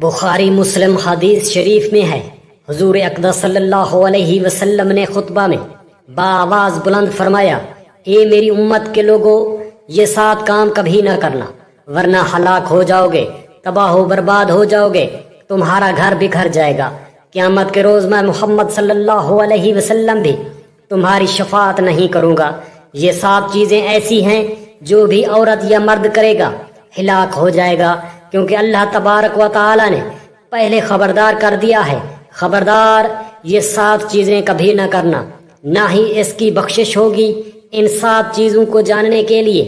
بخاری مسلم حدیث شریف میں ہے، حضور اقدس صلی اللہ علیہ وسلم نے خطبہ میں بآواز بلند فرمایا، اے میری امت کے لوگوں، یہ 7 کام کبھی نہ کرنا ورنہ ہلاک ہو جاؤ گے، تباہ و برباد ہو جاؤ گے، تمہارا گھر بکھر جائے گا۔ قیامت کے روز میں محمد صلی اللہ علیہ وسلم بھی تمہاری شفاعت نہیں کروں گا۔ یہ 7 چیزیں ایسی ہیں جو بھی عورت یا مرد کرے گا ہلاک ہو جائے گا، کیونکہ اللہ تبارک و تعالی نے پہلے خبردار کر دیا ہے، خبردار یہ 7 چیزیں کبھی نہ کرنا، نہ ہی اس کی بخشش ہوگی۔ ان 7 چیزوں کو جاننے کے لیے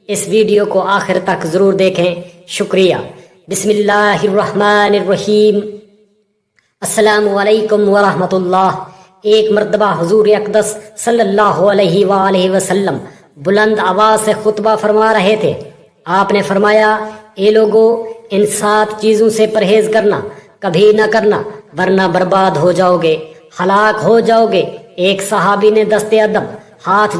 اس ویڈیو کو آخر تک ضرور دیکھیں۔ شکریہ۔ بسم اللہ الرحمن الرحیم۔ السلام علیکم ورحمۃ اللہ۔ ایک مرتبہ حضور اقدس صلی اللہ علیہ وآلہ وسلم بلند آواز سے خطبہ فرما رہے تھے۔ آپ نے فرمایا، اے لوگو، ان 7 چیزوں سے پرہیز کرنا کبھی نہ کرنا ورنہ برباد ہو جاؤ گے، ہلاک ہو جاؤ گے۔ ایک صحابی نے دست ادب ہاتھ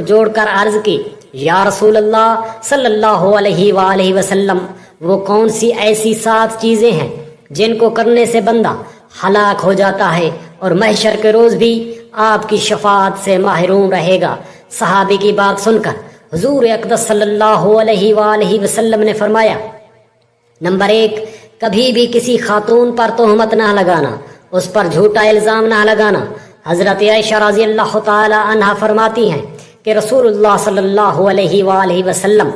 جوڑ کر عرض کی، یا رسول اللہ صلی اللہ علیہ وآلہ وسلم، وہ کون سی ایسی 7 چیزیں ہیں جن کو کرنے سے بندہ ہلاک ہو جاتا ہے اور محشر کے روز بھی آپ کی شفاعت سے محروم رہے گا؟ صحابی کی بات سن کر حضور اقدس صلی اللہ علیہ وآلہ وسلم نے فرمایا، نمبر 1، کبھی بھی کسی خاتون پر تہمت نہ لگانا، اس پر جھوٹا الزام نہ لگانا۔ حضرت عائشہ رضی اللہ تعالی عنہا فرماتی ہیں کہ رسول اللہ صلی اللہ علیہ وآلہ وسلم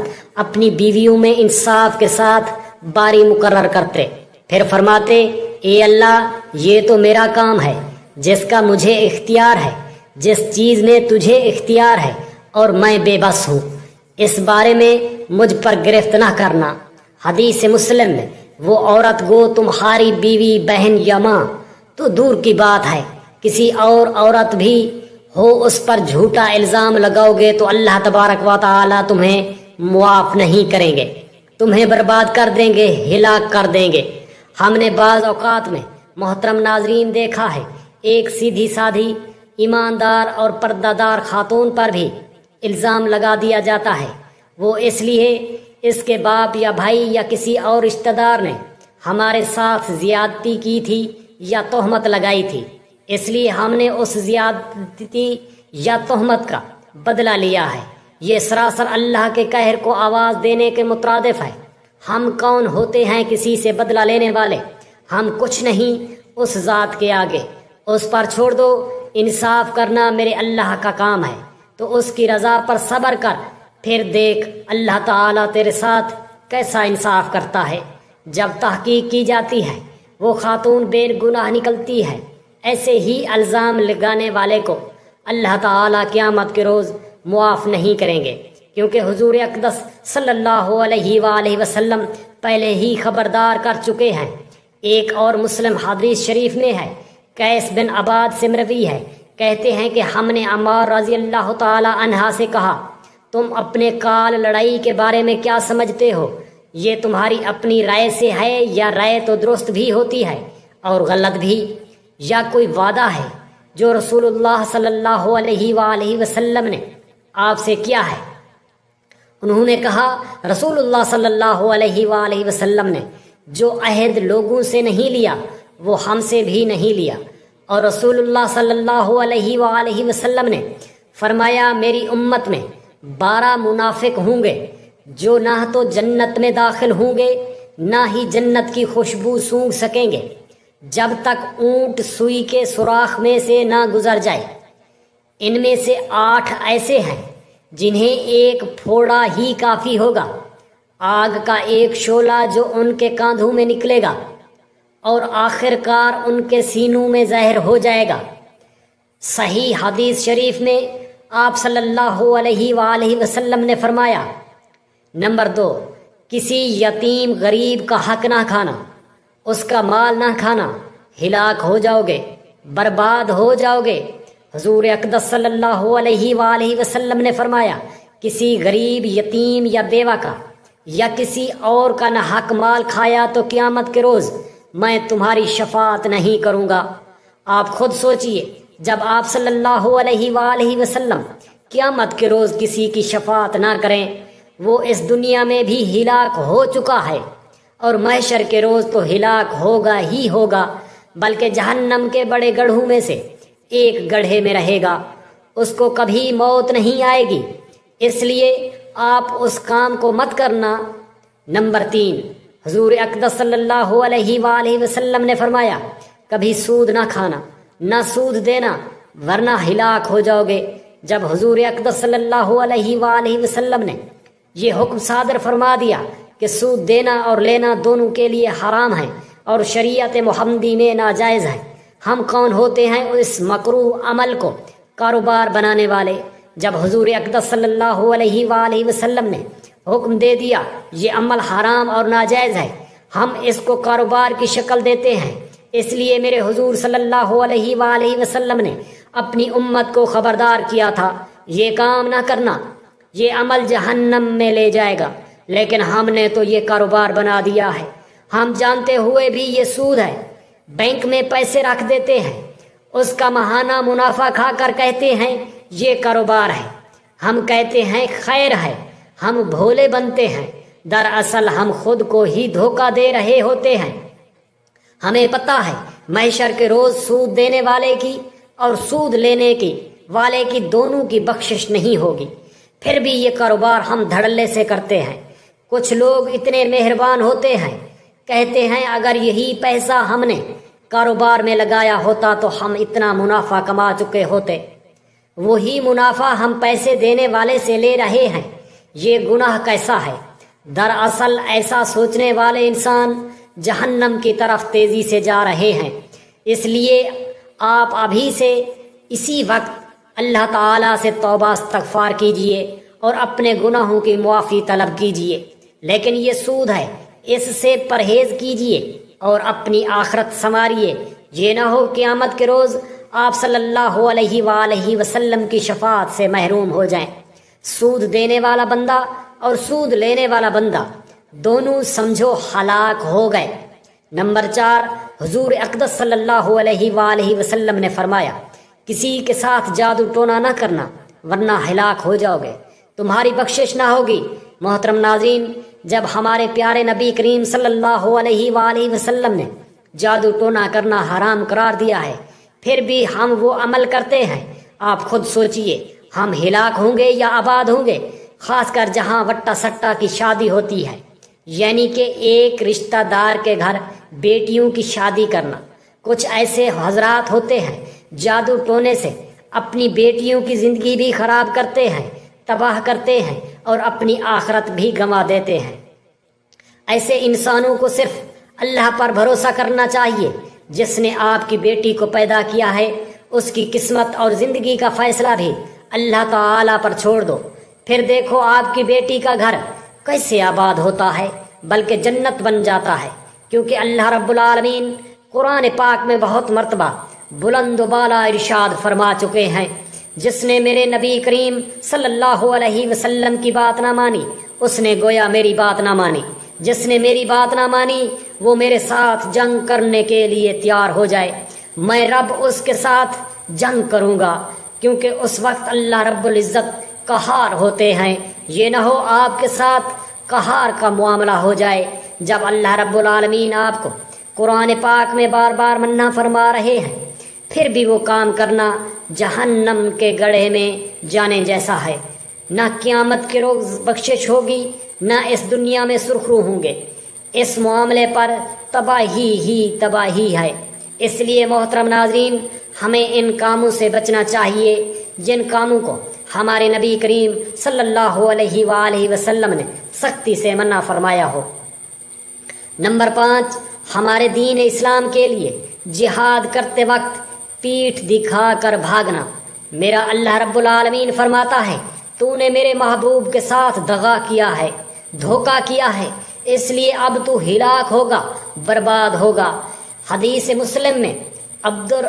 اپنی بیویوں میں انصاف کے ساتھ باری مقرر کرتے، پھر فرماتے، اے اللہ، یہ تو میرا کام ہے جس کا مجھے اختیار ہے، جس چیز میں تجھے اختیار ہے اور میں بے بس ہوں، اس بارے میں مجھ پر گرفت نہ کرنا۔ حدیث مسلم میں، وہ عورت گو تمہاری بیوی، بہن یا ماں تو دور کی بات ہے، کسی اور عورت بھی ہو اس پر جھوٹا الزام لگاؤ گے تو اللہ تبارک و تعالی تمہیں معاف نہیں کریں گے، تمہیں برباد کر دیں گے، ہلاک کر دیں گے۔ ہم نے بعض اوقات میں محترم ناظرین دیکھا ہے، ایک سیدھی سادھی ایماندار اور پردہ دار خاتون پر بھی الزام لگا دیا جاتا ہے، وہ اس لیے اس کے باپ یا بھائی یا کسی اور رشتہ دار نے ہمارے ساتھ زیادتی کی تھی یا تہمت لگائی تھی، اس لیے ہم نے اس زیادتی یا تہمت کا بدلہ لیا ہے۔ یہ سراسر اللہ کے قہر کو آواز دینے کے مترادف ہے۔ ہم کون ہوتے ہیں کسی سے بدلہ لینے والے؟ ہم کچھ نہیں اس ذات کے آگے۔ اس پر چھوڑ دو، انصاف کرنا میرے اللہ کا کام ہے، تو اس کی رضا پر صبر کر، پھر دیکھ اللہ تعالیٰ تیرے ساتھ کیسا انصاف کرتا ہے۔ جب تحقیق کی جاتی ہے وہ خاتون بے گناہ نکلتی ہے، ایسے ہی الزام لگانے والے کو اللہ تعالیٰ قیامت کے روز معاف نہیں کریں گے، کیونکہ حضور اقدس صلی اللہ علیہ وآلہ وسلم پہلے ہی خبردار کر چکے ہیں۔ ایک اور مسلم حدیث شریف میں ہے، قیس بن عباد سے مروی ہے، کہتے ہیں کہ ہم نے عمار رضی اللہ تعالی عنہ سے کہا، تم اپنے کال لڑائی کے بارے میں کیا سمجھتے ہو؟ یہ تمہاری اپنی رائے سے ہے یا رائے تو درست بھی ہوتی ہے اور غلط بھی، یا کوئی وعدہ ہے جو رسول اللہ صلی اللہ علیہ وآلہ وسلم نے آپ سے کیا ہے؟ انہوں نے کہا، رسول اللہ صلی اللہ علیہ وآلہ وسلم نے جو عہد لوگوں سے نہیں لیا وہ ہم سے بھی نہیں لیا، اور رسول اللہ صلی اللہ علیہ وآلہ وسلم نے فرمایا، میری امت میں 12 منافق ہوں گے جو نہ تو جنت میں داخل ہوں گے نہ ہی جنت کی خوشبو سونگھ سکیں گے جب تک اونٹ سوئی کے سوراخ میں سے نہ گزر جائے۔ ان میں سے 8 ایسے ہیں جنہیں ایک پھوڑا ہی کافی ہوگا، آگ کا ایک شعلہ جو ان کے کاندھوں میں نکلے گا اور آخر کار ان کے سینوں میں زہر ہو جائے گا۔ صحیح حدیث شریف میں آپ صلی اللہ علیہ وآلہ وسلم نے فرمایا، نمبر 2، کسی یتیم غریب کا حق نہ کھانا، اس کا مال نہ کھانا، ہلاک ہو جاؤ گے، برباد ہو جاؤ گے۔ حضور اقدس صلی اللہ علیہ وآلہ وسلم نے فرمایا، کسی غریب، یتیم یا بیوہ کا یا کسی اور کا نہ حق مال کھایا تو قیامت کے روز میں تمہاری شفاعت نہیں کروں گا۔ آپ خود سوچئے، جب آپ صلی اللہ علیہ وآلہ وسلم قیامت کے روز کسی کی شفاعت نہ کریں، وہ اس دنیا میں بھی ہلاک ہو چکا ہے۔ اور محشر کے روز تو ہلاک ہوگا ہی ہوگا، بلکہ جہنم کے بڑے گڑھوں میں سے ایک گڑھے میں رہے گا، اس کو کبھی موت نہیں آئے گی، اس لیے آپ اس کام کو مت کرنا۔ نمبر 3، حضور اقدس صلی اللہ علیہ وآلہ وسلم نے فرمایا، کبھی سود نہ کھانا، نہ سود دینا، ورنہ ہلاک ہو جاؤ گے۔ جب حضور اقدس صلی اللہ علیہ وآلہ وسلم نے یہ حکم صادر فرما دیا کہ سود دینا اور لینا دونوں کے لیے حرام ہے اور شریعت محمدی میں ناجائز ہے، ہم کون ہوتے ہیں اس مکروہ عمل کو کاروبار بنانے والے؟ جب حضور اقدس صلی اللہ علیہ وآلہ وسلم نے حکم دے دیا یہ عمل حرام اور ناجائز ہے، ہم اس کو کاروبار کی شکل دیتے ہیں۔ اس لیے میرے حضور صلی اللہ علیہ وآلہ وسلم نے اپنی امت کو خبردار کیا تھا، یہ کام نہ کرنا، یہ عمل جہنم میں لے جائے گا، لیکن ہم نے تو یہ کاروبار بنا دیا ہے۔ ہم جانتے ہوئے بھی یہ سود ہے، بینک میں پیسے رکھ دیتے ہیں، اس کا ماہانہ منافع کھا کر کہتے ہیں یہ کاروبار ہے، ہم کہتے ہیں خیر ہے، ہم بھولے بنتے ہیں، دراصل ہم خود کو ہی دھوکہ دے رہے ہوتے ہیں۔ ہمیں پتہ ہے محشر کے روز سود دینے والے کی اور سود لینے کی والے کی دونوں کی بخشش نہیں ہوگی، پھر بھی یہ کاروبار ہم دھڑلے سے کرتے ہیں۔ کچھ لوگ اتنے مہربان ہوتے ہیں، کہتے ہیں اگر یہی پیسہ ہم نے کاروبار میں لگایا ہوتا تو ہم اتنا منافع کما چکے ہوتے۔ وہی منافع ہم پیسے دینے والے سے لے رہے ہیں، یہ گناہ کیسا ہے؟ دراصل ایسا سوچنے والے انسان جہنم کی طرف تیزی سے جا رہے ہیں۔ اس لیے آپ ابھی سے اسی وقت اللہ تعالیٰ سے توبہ استغفار کیجئے اور اپنے گناہوں کی معافی طلب کیجئے۔ لیکن یہ سود ہے، اس سے پرہیز کیجئے اور اپنی آخرت سنواریے، یہ نہ ہو قیامت کے روز آپ صلی اللہ علیہ وآلہ وسلم کی شفاعت سے محروم ہو جائیں۔ سود دینے والا بندہ اور سود لینے والا بندہ دونوں سمجھو ہلاک ہو گئے۔ نمبر 4، حضور اقدس صلی اللہ علیہ وآلہ وسلم نے فرمایا، کسی کے ساتھ جادو ٹونا نہ کرنا ورنہ ہلاک ہو جاؤ گے، تمہاری بخشش نہ ہوگی۔ محترم ناظرین، جب ہمارے پیارے نبی کریم صلی اللہ علیہ وآلہ وسلم نے جادو ٹونا کرنا حرام قرار دیا ہے، پھر بھی ہم وہ عمل کرتے ہیں، آپ خود سوچئے ہم ہلاک ہوں گے یا آباد ہوں گے؟ خاص کر جہاں وٹا سٹا کی شادی ہوتی ہے، یعنی کہ ایک رشتہ دار کے گھر بیٹیوں کی شادی کرنا۔ کچھ ایسے حضرات ہوتے ہیں جادو ٹونے سے اپنی بیٹیوں کی زندگی بھی خراب کرتے ہیں، تباہ کرتے ہیں اور اپنی آخرت بھی گنوا دیتے ہیں۔ ایسے انسانوں کو صرف اللہ پر بھروسہ کرنا چاہیے، جس نے آپ کی بیٹی کو پیدا کیا ہے، اس کی قسمت اور زندگی کا فیصلہ بھی اللہ تعالیٰ پر چھوڑ دو، پھر دیکھو آپ کی بیٹی کا گھر کیسے آباد ہوتا ہے، بلکہ جنت بن جاتا ہے۔ کیونکہ اللہ رب العالمین قرآن پاک میں بہت مرتبہ بلند و بالا ارشاد فرما چکے ہیں، جس نے میرے نبی کریم صلی اللہ علیہ وسلم کی بات نہ مانی اس نے گویا میری بات نہ مانی، جس نے میری بات نہ مانی وہ میرے ساتھ جنگ کرنے کے لیے تیار ہو جائے، میں رب اس کے ساتھ جنگ کروں گا، کیونکہ اس وقت اللہ رب العزت قہار ہوتے ہیں۔ یہ نہ ہو آپ کے ساتھ قہار کا معاملہ ہو جائے۔ جب اللہ رب العالمین آپ کو قرآن پاک میں بار بار منع فرما رہے ہیں، پھر بھی وہ کام کرنا جہنم کے گڑھے میں جانے جیسا ہے۔ نہ قیامت کے روز بخشش ہوگی، نہ اس دنیا میں سرخرو ہوں گے۔ اس معاملے پر تباہی ہی تباہی ہے۔ اس لیے محترم ناظرین، ہمیں ان کاموں سے بچنا چاہیے جن کاموں کو ہمارے نبی کریم صلی اللہ علیہ وآلہ وسلم نے سختی سے منع فرمایا ہو۔ نمبر 5، ہمارے دین اسلام کے لیے جہاد کرتے وقت پیٹھ دکھا کر بھاگنا۔ میرا اللہ رب العالمین فرماتا ہے، تو نے میرے محبوب کے ساتھ دغا کیا ہے، دھوکہ کیا ہے، اس لیے اب تو ہلاک ہوگا، برباد ہوگا۔ حدیث مسلم میں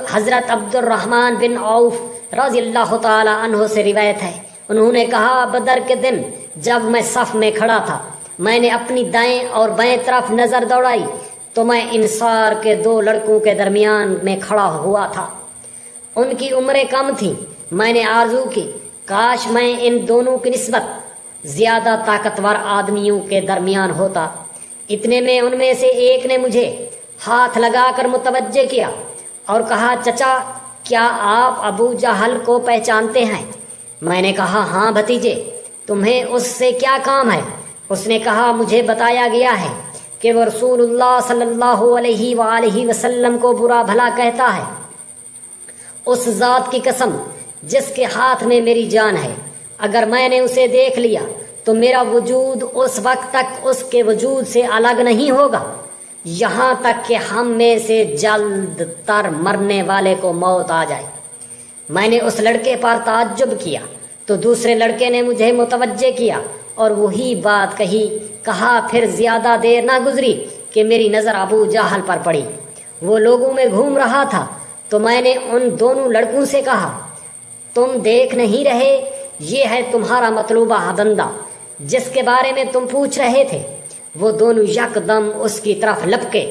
حضرت عبد الرحمن بن عوف رضی اللہ تعالی عنہ سے روایت ہے، انہوں نے کہا، بدر کے دن جب میں صف میں کھڑا تھا، میں نے اپنی دائیں اور بائیں طرف نظر دوڑائی تو میں انصار کے 2 لڑکوں کے درمیان میں کھڑا ہوا تھا۔ ان کی عمریں کم تھیں۔ میں نے آرزو کی کاش میں ان دونوں کی نسبت زیادہ طاقتور آدمیوں کے درمیان ہوتا۔ اتنے میں ان میں سے ایک نے مجھے ہاتھ لگا کر متوجہ کیا اور کہا چچا کیا آپ ابو جہل کو پہچانتے ہیں؟ میں نے کہا ہاں بھتیجے، تمہیں اس سے کیا کام ہے؟ اس نے کہا مجھے بتایا گیا ہے کہ وہ رسول اللہ صلی اللہ علیہ وآلہ وسلم کو برا بھلا کہتا ہے۔ اس ذات کی قسم جس کے ہاتھ میں میری جان ہے، اگر میں نے اسے دیکھ لیا تو میرا وجود اس وقت تک اس کے وجود سے الگ نہیں ہوگا یہاں تک کہ ہم میں سے جلد تر مرنے والے کو موت آ جائے۔ میں نے اس لڑکے پر تعجب کیا تو دوسرے لڑکے نے مجھے متوجہ کیا اور وہی بات کہا پھر زیادہ دیر نہ گزری کہ میری نظر ابو جہل پر پڑی۔ وہ لوگوں میں گھوم رہا تھا تو میں نے ان دونوں لڑکوں سے کہا تم دیکھ نہیں رہے یہ ہے تمہارا مطلوبہ بندہ جس کے بارے میں تم پوچھ رہے تھے۔ وہ دونوں یکدم اس کی طرف لپکے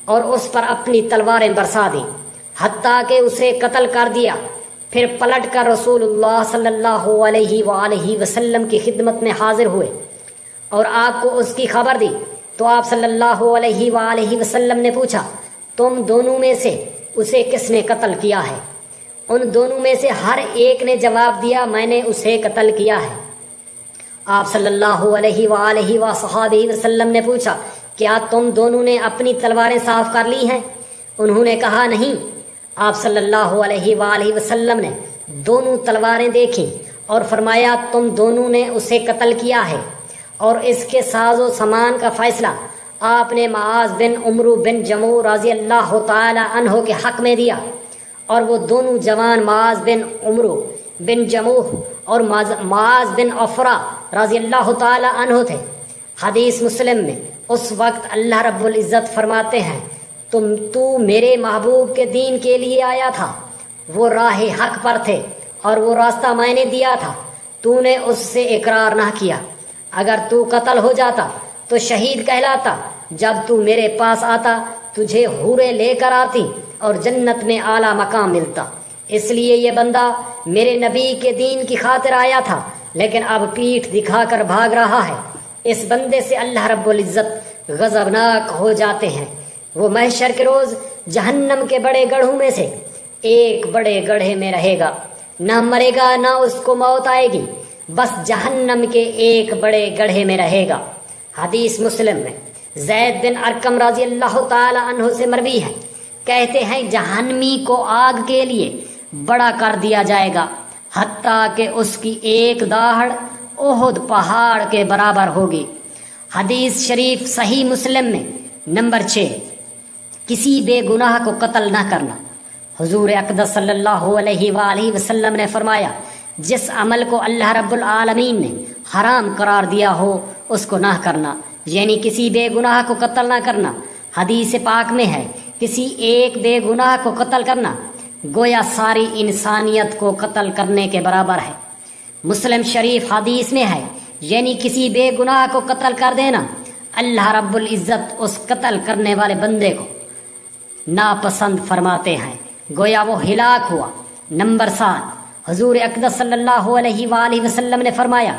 اور اس پر اپنی تلواریں برسا دیں حتیٰ کہ اسے قتل کر دیا۔ پھر پلٹ کر رسول اللہ صلی اللہ علیہ وآلہ وسلم کی خدمت میں حاضر ہوئے اور آپ کو اس کی خبر دی تو آپ صلی اللہ علیہ وآلہ وسلم نے پوچھا تم دونوں میں سے اسے کس نے قتل کیا ہے؟ ان دونوں میں سے ہر ایک نے جواب دیا میں نے اسے قتل کیا ہے۔ آپ صلی اللہ علیہ وآلہ وصحبہ وسلم نے پوچھا کیا تم دونوں نے اپنی تلواریں صاف کر لی ہیں؟ انہوں نے کہا نہیں۔ آپ صلی اللہ علیہ وآلہ وسلم نے دونوں تلواریں دیکھیں اور فرمایا تم دونوں نے اسے قتل کیا ہے، اور اس کے ساز و سامان کا فیصلہ آپ نے معاذ بن عمرو بن جموح رضی اللہ تعالی عنہ کے حق میں دیا، اور وہ دونوں جوان معاذ بن عمرو بن جموح اور معاذ بن عفرہ رضی اللہ تعالی عنہ تھے۔ حدیث مسلم میں اس وقت اللہ رب العزت فرماتے ہیں تو میرے محبوب کے دین کے لیے آیا تھا، وہ راہ حق پر تھے اور وہ راستہ میں نے دیا تھا، تو نے اس سے اقرار نہ کیا۔ اگر تو قتل ہو جاتا تو شہید کہلاتا، جب تو میرے پاس آتا تجھے حوریں لے کر آتی اور جنت میں اعلیٰ مقام ملتا۔ اس لیے یہ بندہ میرے نبی کے دین کی خاطر آیا تھا لیکن اب پیٹھ دکھا کر بھاگ رہا ہے۔ اس بندے سے اللہ رب العزت غضبناک ہو جاتے ہیں۔ وہ محشر کے روز جہنم کے بڑے گڑھوں میں سے ایک بڑے گڑھے میں رہے گا، نہ مرے گا نہ اس کو موت آئے گی، بس جہنم کے ایک بڑے گڑھے میں رہے گا۔ حدیث مسلم میں زید بن ارقم رضی اللہ تعالی عنہ سے مروی ہے، کہتے ہیں جہنمی کو آگ کے لیے بڑا کر دیا جائے گا حتیٰ کہ اس کی ایک داڑھ احد پہاڑ کے برابر ہوگی۔ حدیث شریف صحیح مسلم میں نمبر 6، کسی بے گناہ کو قتل نہ کرنا۔ حضور اقدس صلی اللہ علیہ وآلہ وسلم نے فرمایا جس عمل کو اللہ رب العالمین نے حرام قرار دیا ہو اس کو نہ کرنا، یعنی کسی بے گناہ کو قتل نہ کرنا۔ حدیث پاک میں ہے کسی ایک بے گناہ کو قتل کرنا گویا ساری انسانیت کو قتل کرنے کے برابر ہے۔ مسلم شریف حدیث میں ہے یعنی کسی بے گناہ کو قتل کر دینا، اللہ رب العزت اس قتل کرنے والے بندے کو ناپسند فرماتے ہیں، گویا وہ ہلاک ہوا۔ نمبر 7، حضور اقدس صلی اللہ علیہ وآلہ وسلم نے فرمایا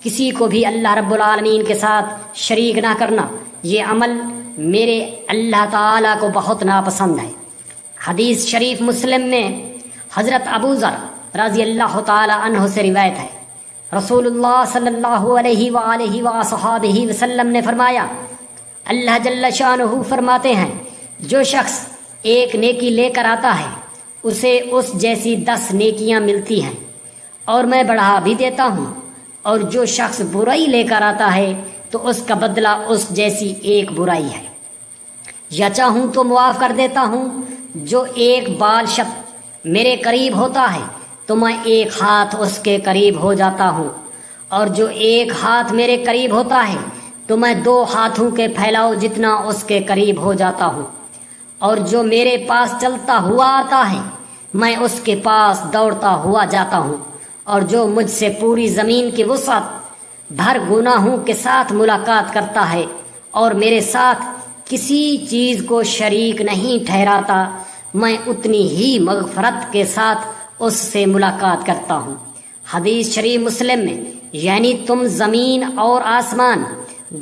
کسی کو بھی اللہ رب العالمین کے ساتھ شریک نہ کرنا، یہ عمل میرے اللہ تعالیٰ کو بہت ناپسند ہے۔ حدیث شریف مسلم میں حضرت ابو ذر رضی اللہ تعالی عنہ سے روایت ہے، رسول اللہ صلی اللہ علیہ وآلہ وصحبہ وسلم نے فرمایا اللہ جل شانہ فرماتے ہیں جو شخص ایک نیکی لے کر آتا ہے اسے اس جیسی 10 نیکیاں ملتی ہیں اور میں بڑھا بھی دیتا ہوں، اور جو شخص برائی لے کر آتا ہے تو اس کا بدلہ اس جیسی ایک برائی ہے، یا چاہوں تو معاف کر دیتا ہوں۔ جو ایک بال شب میرے قریب ہوتا ہے تو میں ایک ہاتھ اس کے قریب ہو جاتا ہوں، اور جو ایک ہاتھ میرے قریب ہوتا ہے تو میں 2 ہاتھوں کے پھیلاؤ جتنا اس کے قریب ہو جاتا ہوں، اور جو میرے پاس چلتا ہوا آتا ہے میں اس کے پاس دوڑتا ہوا جاتا ہوں، اور جو مجھ سے پوری زمین کی وسعت بھر گناہوں کے ساتھ ملاقات کرتا ہے اور میرے ساتھ کسی چیز کو شریک نہیں ٹھہراتا، میں اتنی ہی مغفرت کے ساتھ اس سے ملاقات کرتا ہوں۔ حدیث شریف مسلم میں یعنی تم زمین اور آسمان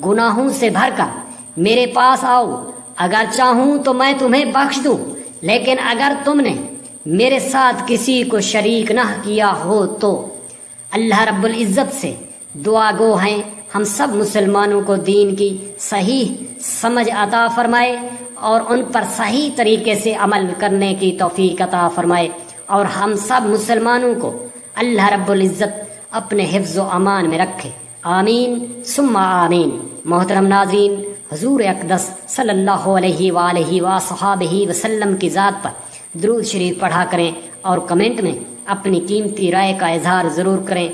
گناہوں سے بھر کر میرے پاس آؤ، اگر چاہوں تو میں تمہیں بخش دوں، لیکن اگر تم نے میرے ساتھ کسی کو شریک نہ کیا ہو تو۔ اللہ رب العزت سے دعا گو ہیں ہم سب مسلمانوں کو دین کی صحیح سمجھ عطا فرمائے اور ان پر صحیح طریقے سے عمل کرنے کی توفیق عطا فرمائے، اور ہم سب مسلمانوں کو اللہ رب العزت اپنے حفظ و امان میں رکھے، آمین ثم آمین۔ محترم ناظرین، حضور اقدس صلی اللہ علیہ وآلہ وصحابہ وسلم کی ذات پر درود شریف پڑھا کریں اور کمنٹ میں اپنی قیمتی رائے کا اظہار ضرور کریں۔